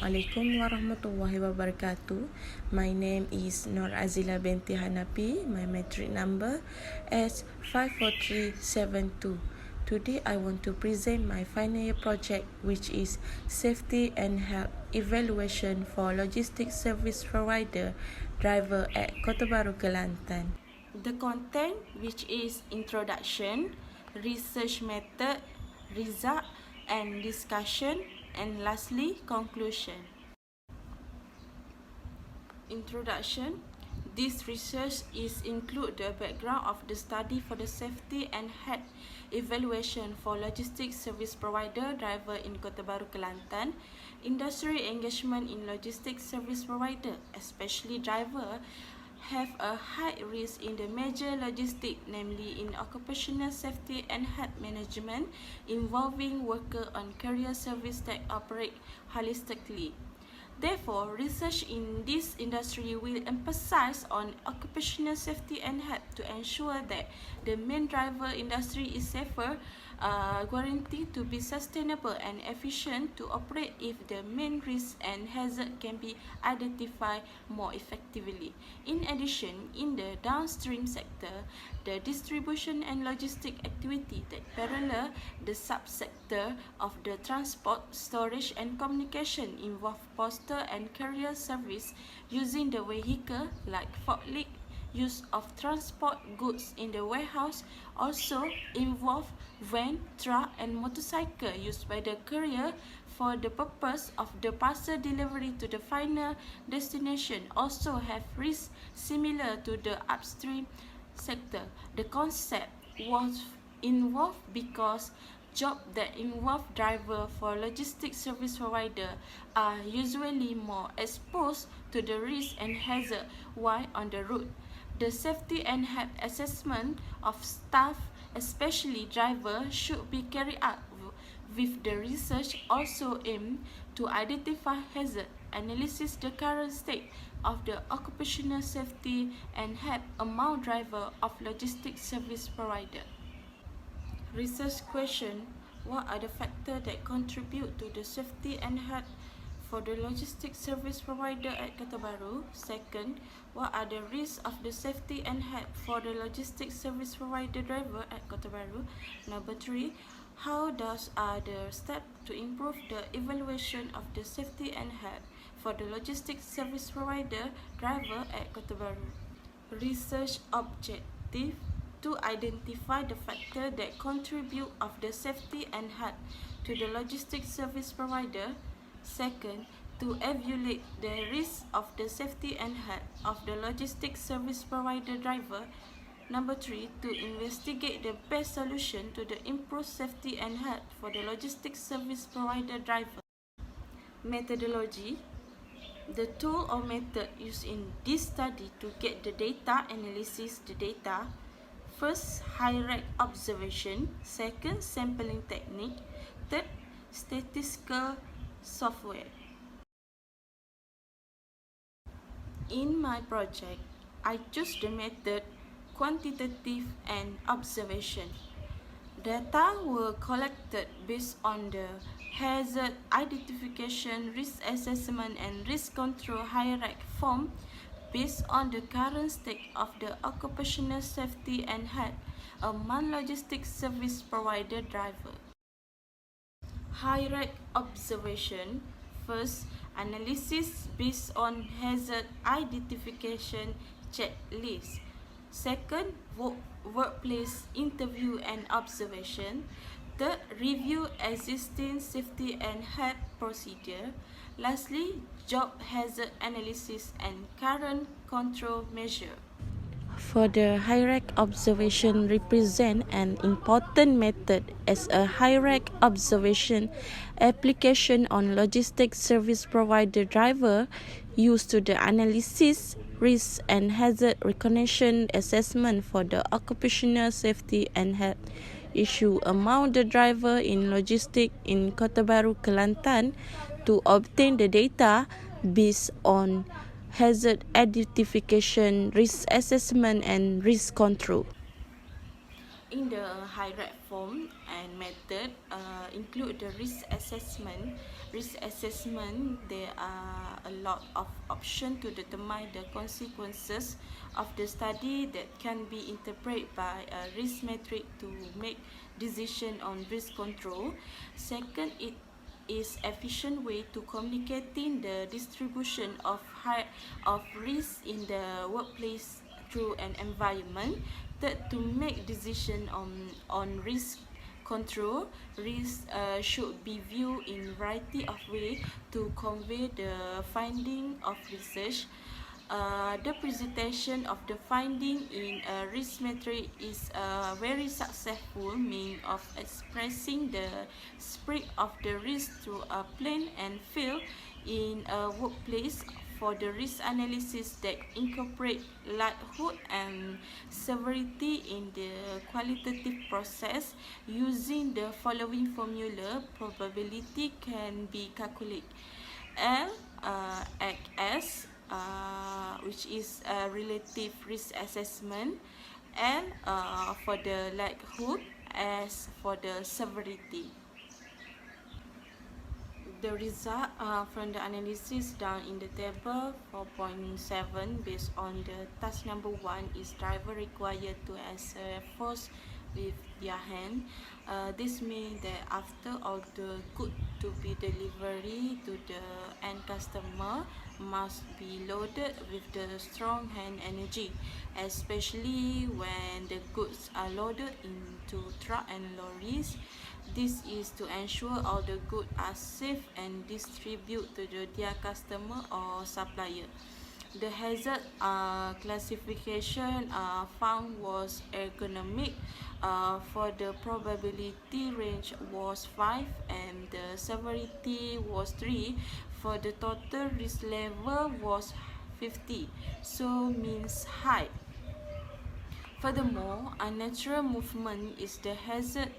Assalamualaikum warahmatullahi wabarakatuh. My name is Azila Binti Hanapi. My metric number is S54372. Today I want to present my final year project, which is Safety and Health Evaluation for Logistics Service Provider Driver at Kota Baru, Kelantan. The content, which is introduction, research method, result and discussion, and lastly conclusion. Introduction. This research is include the background of the study for the safety and health evaluation for logistics service provider driver in Kota Baru, Kelantan. Industry engagement in logistics service provider, especially driver, have a high risk in the major logistic, namely in occupational safety and health management, involving worker on carrier service that operate holistically. Therefore, research in this industry will emphasize on occupational safety and health to ensure that the main driver industry is safer, guaranteed to be sustainable and efficient to operate if the main risk and hazard can be identified more effectively. In addition, in the downstream sector, the distribution and logistic activity that parallel the subsector of the transport, storage and communication involve postal and carrier service using the vehicle like forklift. Use of transport goods in the warehouse also involve van, truck and motorcycle used by the courier for the purpose of the parcel delivery to the final destination also have risks similar to the upstream sector. The concept was involved because jobs that involve driver for logistics service provider are usually more exposed to the risk and hazard while on the route. The safety and health assessment of staff, especially driver, should be carried out with the research also aim to identify hazard, analysis the current state of the occupational safety and health among driver of logistics service provider. Research question: what are the factors that contribute to the safety and health for the logistics service provider at Kota Baru? Second, what are the risks of the safety and health for the logistics service provider driver at Kota Baru? Number 3, how does the steps to improve the evaluation of the safety and health for the logistics service provider driver at Kota Baru? Research objective: to identify the factors that contribute of the safety and health to the logistics service provider. Second, to evaluate the risk of the safety and health of the logistics service provider driver. Number 3, to investigate the best solution to the improved safety and health for the logistics service provider driver. Methodology: the tool or method used in this study to get the data, analysis the data. First, hierarchy observation. Second, sampling technique. Third, statistical software. In my project, I choose the method quantitative and observation. Data were collected based on the hazard identification, risk assessment and risk control hierarchy form based on the current state of the occupational safety and health among logistics service provider driver. Hierarchy observation. First, analysis based on hazard identification checklist. Second, workplace interview and observation. Third, review existing safety and health procedure. Lastly, job hazard analysis and current control measure. For the hierarchy observation represent an important method as a hierarchy observation application on logistics service provider driver used to the analysis, risk and hazard recognition assessment for the occupational safety and health issue among the driver in logistics in Kota Baru, Kelantan to obtain the data based on hazard identification, risk assessment and risk control. In the high-red form and method include the risk assessment. Risk assessment, there are a lot of options to determine the consequences of the study that can be interpreted by a risk metric to make decision on risk control. Second, it is efficient way to communicating the distribution of risk in the workplace through an environment. Third, to make decision on risk control. Risk should be viewed in variety of way to convey the finding of research. The presentation of the finding in a risk metric is a very successful means of expressing the spirit of the risk through a plain and field in a workplace for the risk analysis that incorporate likelihood and severity in the qualitative process. Using the following formula, probability can be calculated. L act as which is a relative risk assessment, and for the likelihood, as for the severity. The result from the analysis done in the table 4.7 based on the task number 1 is driver required to exert force with their hand. This means that after all the good to be delivery to the end customer must be loaded with the strong hand energy, especially when the goods are loaded into truck and lorries. This is to ensure all the goods are safe and distributed to their customer or supplier. The hazard classification found was ergonomic. For the probability range was 5 and the severity was 3. For the total risk level was 50, so means high. Furthermore, unnatural movement is the hazard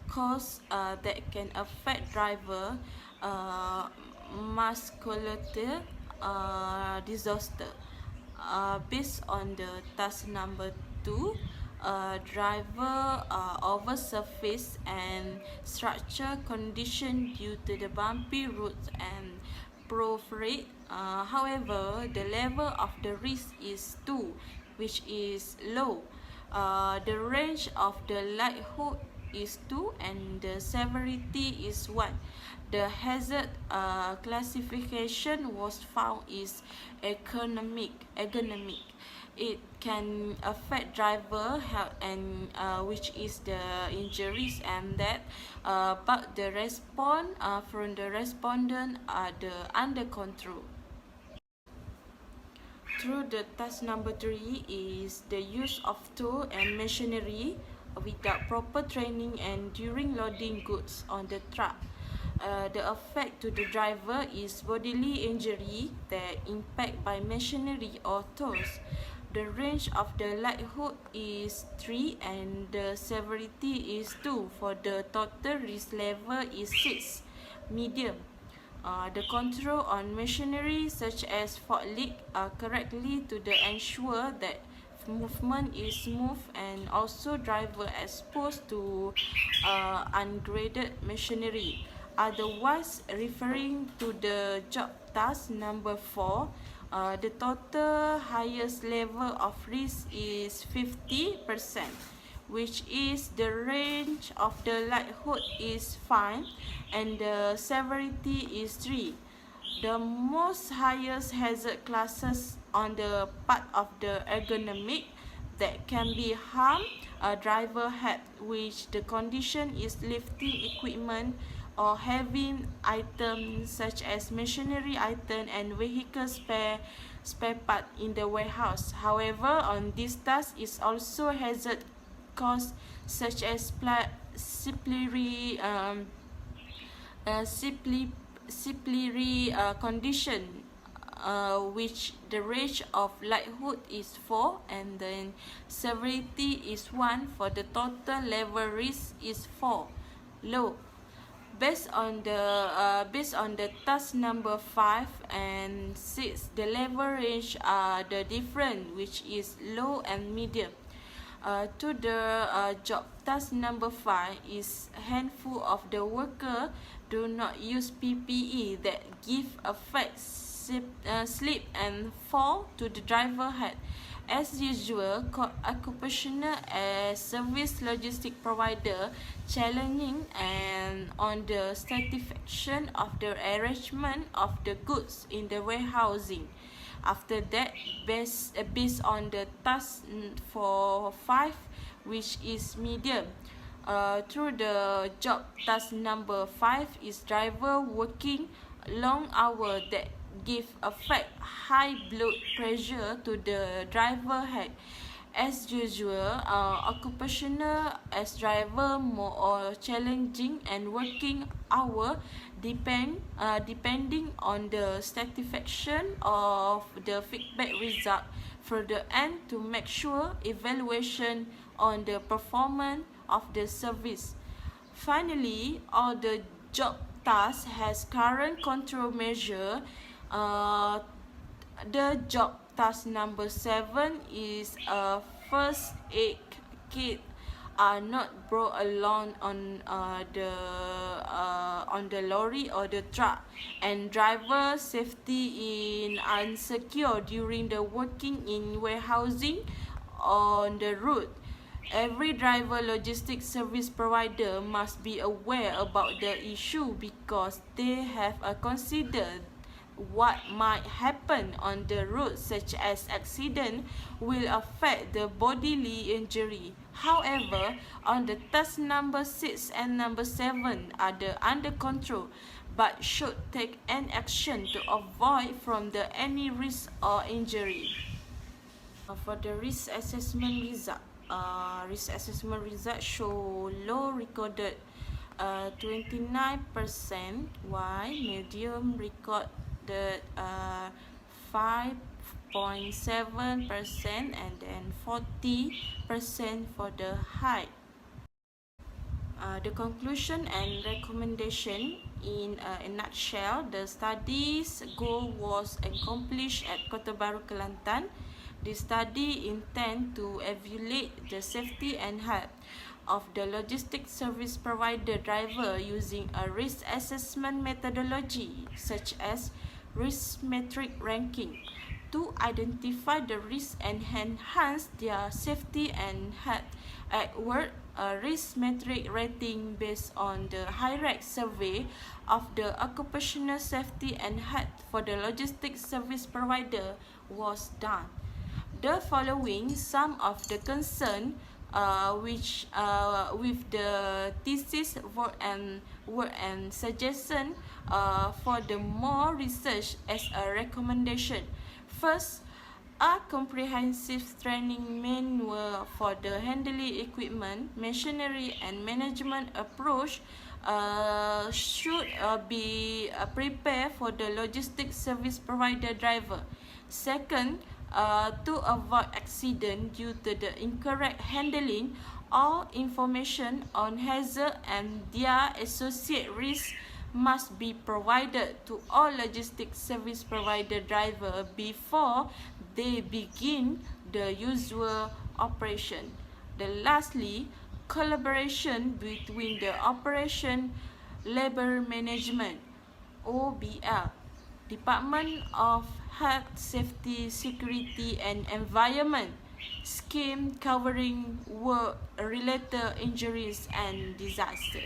cause that can affect driver muscular disaster. Based on the task number 2, driver over surface and structure condition due to the bumpy roads and perforate. However, the level of the risk is 2, which is low. The range of the likelihood is 2 and the severity is 1. The hazard classification was found is ergonomic. It can affect driver health and which is the injuries and that, but the response from the respondent are under control. Through the task number 3 is the use of tool and machinery without proper training and during loading goods on the truck. The effect to the driver is bodily injury that impact by machinery or tools. The range of the likelihood is 3 and the severity is 2. For the total risk level is 6, medium. The control on machinery such as forklift correctly to ensure that movement is smooth and also driver exposed to ungraded machinery. Otherwise, referring to the job task number 4, the total highest level of risk is 50%, which is the range of the likelihood is 5 and the severity is 3. The most highest hazard classes on the part of the ergonomic that can be harm a driver head, which the condition is lifting equipment or having items such as machinery item and vehicle spare part in the warehouse. However, on this task is also hazard cause such as slippery condition, which the range of likelihood is 4 and then severity is 1. For the total level risk is 4, low. Based on the task number 5 and 6, the level range are the different, which is low and medium. To the job task number 5 is handful of the worker do not use PPE that give effect slip and fall to the driver head. As usual, occupational as service logistic provider challenging and on the satisfaction of the arrangement of the goods in the warehousing. After that, based on the task for 5, which is medium, through the job task number 5 is driver working long hour that give effect high blood pressure to the driver head. As usual, occupational as driver more or challenging and working hour depending on the satisfaction of the feedback result for the end to make sure evaluation on the performance of the service. Finally, all the job task has current control measure. The job task number 7 is a first aid kit are not brought along on the lorry or the truck, and driver safety in unsecure during the working in warehousing on the road. Every driver logistics service provider must be aware about the issue because they have considered what might happen on the road, such as accident will affect the bodily injury. However, on the task number 6 and number 7 are under control, but should take an action to avoid from the any risk or injury. For the risk assessment result show low recorded 29%, while medium recorded 5.7%, and then 40% for the high. The conclusion and recommendation in a nutshell, the study's goal was accomplished at Kota Baru, Kelantan. The study intends to evaluate the safety and health of the logistics service provider driver using a risk assessment methodology such as risk metric ranking to identify the risks and enhance their safety and health at work. A risk metric rating based on the hierarchy survey of the occupational safety and health for the logistics service provider was done. The following some of the concern which with the thesis work and suggestion for the more research as a recommendation. First, a comprehensive training manual for the handling equipment, machinery and management approach should be prepared for the logistics service provider driver. Second, to avoid accident due to the incorrect handling, all information on hazard and their associated risks must be provided to all logistics service provider driver before they begin the usual operation. Lastly, collaboration between the operation labor management OBL, Department of Health, Safety, Security and Environment scheme covering work-related injuries and disasters.